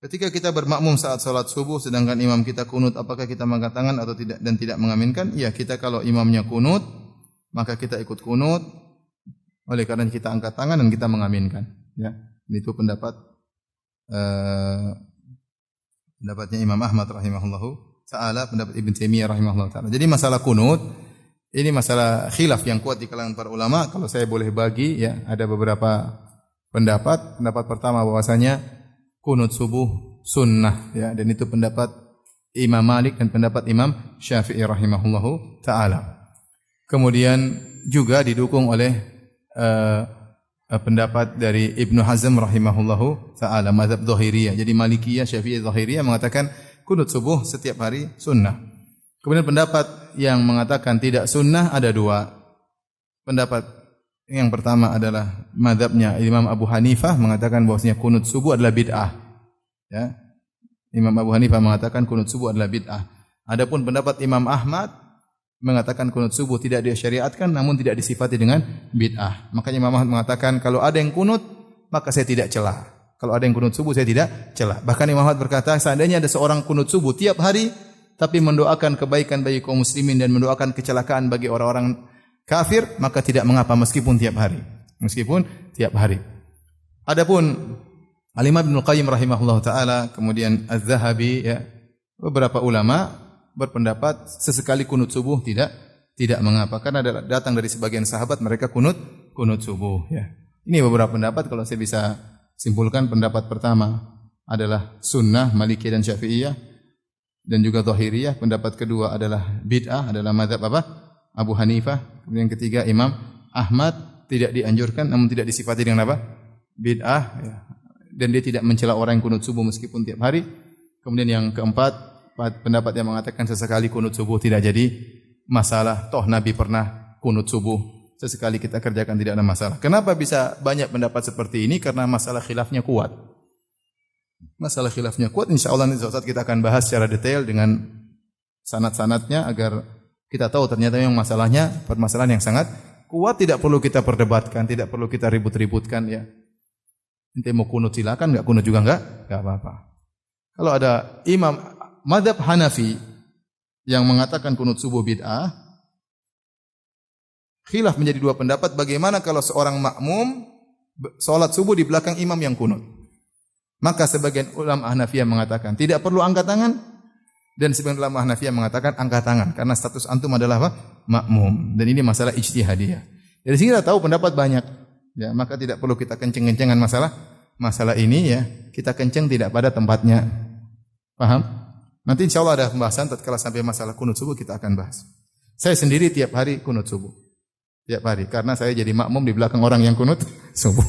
Ketika kita bermakmum saat salat subuh sedangkan imam kita kunut, apakah kita mengangkat tangan atau tidak dan tidak mengaminkan? Ya, kita kalau imamnya kunut, maka kita ikut kunut. Oleh karena kita angkat tangan dan kita mengaminkan. Ya, itu pendapatnya Imam Ahmad rahimahullahu taala, pendapat Ibn Taimiyah rahimahullahu taala. Jadi masalah kunut ini masalah khilaf yang kuat di kalangan para ulama. Kalau saya boleh bagi, ya, ada beberapa pendapat. Pendapat pertama bahwasanya kunut subuh sunnah, ya, dan itu pendapat Imam Malik dan pendapat Imam Syafi'i rahimahullahu taala. Kemudian juga didukung oleh pendapat dari Ibnu Hazm rahimahullahu taala, mazhab Zahiriyah. Jadi Malikiyah, Syafi'iyah, Zahiriyah mengatakan kunut subuh setiap hari sunnah. Kemudian pendapat yang mengatakan tidak sunnah ada dua. Pendapat yang pertama adalah mazhabnya Imam Abu Hanifah mengatakan bahwasanya kunut subuh adalah bid'ah. Ya. Imam Abu Hanifah mengatakan kunut subuh adalah bid'ah. Adapun pendapat Imam Ahmad mengatakan kunut subuh tidak disyariatkan namun tidak disifati dengan bid'ah. Makanya Imam Ahmad mengatakan kalau ada yang kunut maka saya tidak celah. Kalau ada yang kunut subuh saya tidak celah. Bahkan Imam Ahmad berkata seandainya ada seorang kunut subuh tiap hari tapi mendoakan kebaikan bagi kaum muslimin dan mendoakan kecelakaan bagi orang-orang kafir, maka tidak mengapa meskipun tiap hari. Meskipun tiap hari. Adapun Al-Imam Ibnu Qayyim rahimahullahu taala, kemudian Az-Zahabi, ya, beberapa ulama berpendapat sesekali kunut subuh tidak mengapa karena datang dari sebagian sahabat mereka kunut subuh, ya. Ini beberapa pendapat. Kalau saya bisa simpulkan, pendapat pertama adalah sunnah Malikiyah dan Syafi'iyah dan juga Zahiriyah. Pendapat kedua adalah bid'ah, adalah mazhab apa? Abu Hanifah. Kemudian yang ketiga Imam Ahmad, tidak dianjurkan namun tidak disifati dengan apa? Bid'ah, ya. Dan dia tidak mencela orang yang kunut subuh meskipun tiap hari. Kemudian yang keempat, pendapat yang mengatakan sesekali kunut subuh tidak jadi masalah. Toh Nabi pernah kunut subuh. Sesekali kita kerjakan tidak ada masalah. Kenapa bisa banyak pendapat seperti ini? Karena masalah khilafnya kuat. Masalah khilafnya kuat, insyaallah nanti saat kita akan bahas secara detail dengan sanad-sanadnya agar kita tahu ternyata yang masalahnya permasalahan yang sangat kuat, tidak perlu kita perdebatkan, tidak perlu kita ribut-ributkan, ya. Ente mau kunut silakan, enggak kunut juga enggak apa-apa. Kalau ada imam mazhab Hanafi yang mengatakan kunut subuh bid'ah, khilaf menjadi dua pendapat. Bagaimana kalau seorang makmum salat subuh di belakang imam yang kunut? Maka sebagian ulama Hanafiyah mengatakan tidak perlu angkat tangan, dan sebagian ulama Hanafiyah mengatakan angkat tangan karena status antum adalah apa? Makmum. Dan ini masalah ijtihadiyah. Dari sini kita tahu pendapat banyak. Ya, maka tidak perlu kita kenceng-kencengan masalah ini, ya. Kita kenceng tidak pada tempatnya. Paham? Nanti insyaallah ada pembahasan tatkala sampai masalah kunut subuh kita akan bahas. Saya sendiri tiap hari kunut subuh. Tiap hari karena saya jadi makmum di belakang orang yang kunut subuh.